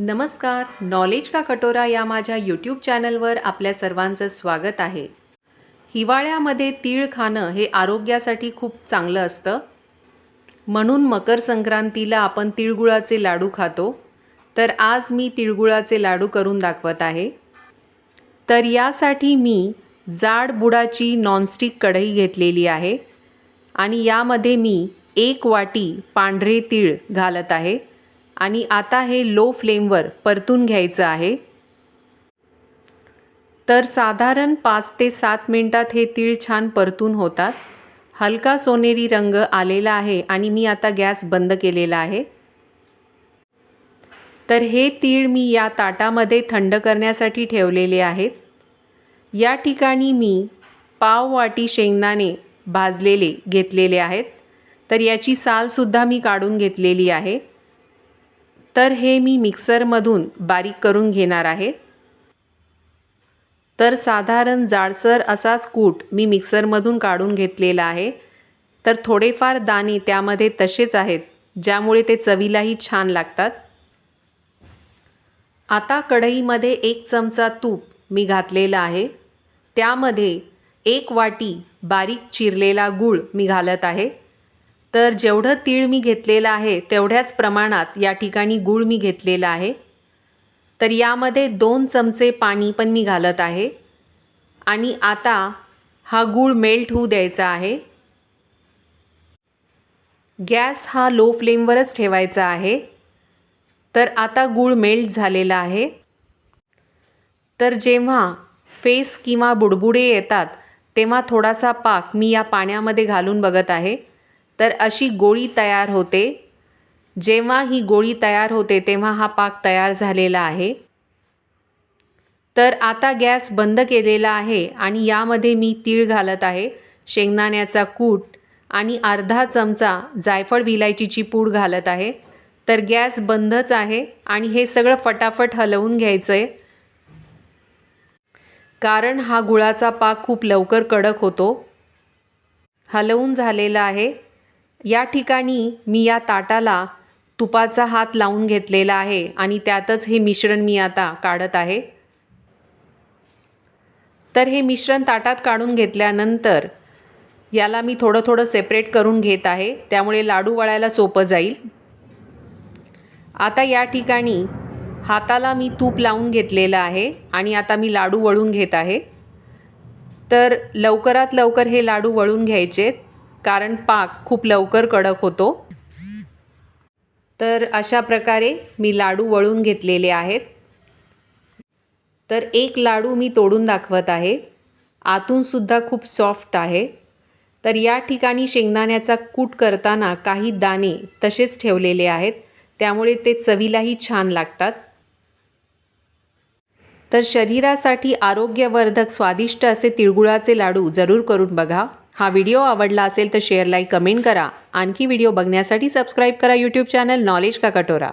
नमस्कार, नॉलेज का कटोरा या माझ्या यूट्यूब चॅनलवर आपल्या सर्वांचं स्वागत आहे। हिवाळ्यामध्ये तीळ खाणं हे आरोग्यासाठी खूप चांगलं असतं, म्हणून मकर संक्रांतीला आपण तिळगुळाचे लाडू खातो। तर आज मी तिळगुळाचे लाडू करून दाखवत आहे। तर यासाठी मी जाड बुडाची नॉनस्टिक कढई घेतलेली आहे आणि यामध्ये मी 1 वाटी पांढरे तीळ घालत आहे आणि आता हे लो फ्लेमवर परतून घ्यायचं आहे। तर साधारण 5 ते 7 मिनिटात हे तीळ छान परतून होतात। हलका सोनेरी रंग आलेला आहे आणि मी आता गॅस बंद केलेला आहे। तर हे तीळ मी या ताटामध्ये थंड करण्यासाठी ठेवलेले आहेत। या ठिकाणी मी पाव वाटी शेंगदाणे भाजलेले घेतलेले आहेत। तर याची साल सुद्धा मी काढून घेतलेली आहे। तर हे मी मिक्सरमधून बारीक करून घेणार आहे। तर साधारण जाडसर असाच कूट मी मिक्सरमधून काढून घेतलेला आहे। तर थोडेफार दाणे त्यामध्ये तसेच आहेत, ज्यामुळे ते चवीलाही छान लागतात। आता कढईमध्ये 1 चमचा तूप मी घातलेला आहे। त्यामध्ये 1 वाटी बारीक चिरलेला गूळ मी घालत आहे। तर जेवढं तीळ मी घेतलेलं आहे तेवढ्याच प्रमाणात या ठिकाणी गूळ मी घेतलेला आहे। तर यामध्ये 2 चमचे पाणी पण मी घालत आहे आणि आता हा गूळ मेल्ट होऊ द्यायचा आहे। गॅस हा लो फ्लेमवरच ठेवायचा आहे। तर आता गूळ मेल्ट झालेला आहे। तर जेव्हा फेस किंवा बुडबुडे येतात तेव्हा थोडासा पाक मी या पाण्यामध्ये घालून बघत आहे। तर अशी गोळी तयार होते। जेव्हा ही गोळी तयार होते तेव्हा हा पाक तयार झालेला आहे। तर आता गॅस बंद केलेला आहे आणि यामध्ये मी तीळ घालत आहे, शेंगदाण्याचा कूट आणि अर्धा चमचा जायफळ विलायचीची पूड घालत आहे। तर गॅस बंदच आहे आणि हे सगळं फटाफट हलवून घ्यायचं आहे, कारण हा गुळाचा पाक खूप लवकर कडक होतो। हलवून झालेला आहे। या ठिकाणी मी या ताटाला तुपाचा हात लावून घेतलेला आहे आणि त्यातच हे मिश्रण मी आता काढत आहे। तर हे मिश्रण ताटात काढून घेतल्यानंतर याला मी थोडं थोडं सेपरेट करून घेत आहे, त्यामुळे लाडू वळायला सोपं जाईल। आता या ठिकाणी हाताला मी तूप लावून घेतलेलं आहे आणि आता मी लाडू वळून घेत आहे। तर लवकरात लवकर हे लाडू वळून घ्यायचेत, कारण पाक खूप लवकर कडक होतो। तर अशा प्रकारे मी लाडू वळून घेतलेले आहेत। तर एक लाडू मी तोडून दाखवत आहे, आतून सुद्धा खूप सॉफ्ट आहे। तर या ठिकाणी शेंगदाण्याचा कूट करताना काही दाणे तसेच ठेवलेले आहेत, त्यामुळे ते चवीलाही छान लागतात। तर शरीरासाठी आरोग्यवर्धक स्वादिष्ट असे तिळगुळाचे लाडू जरूर करून बघा। हा व्हिडिओ आवडला असेल तर शेअर, लाईक, कमेंट करा। आणखी व्हिडिओ बघण्यासाठी सबस्क्राईब करा यूट्यूब चॅनल नॉलेज का कटोरा।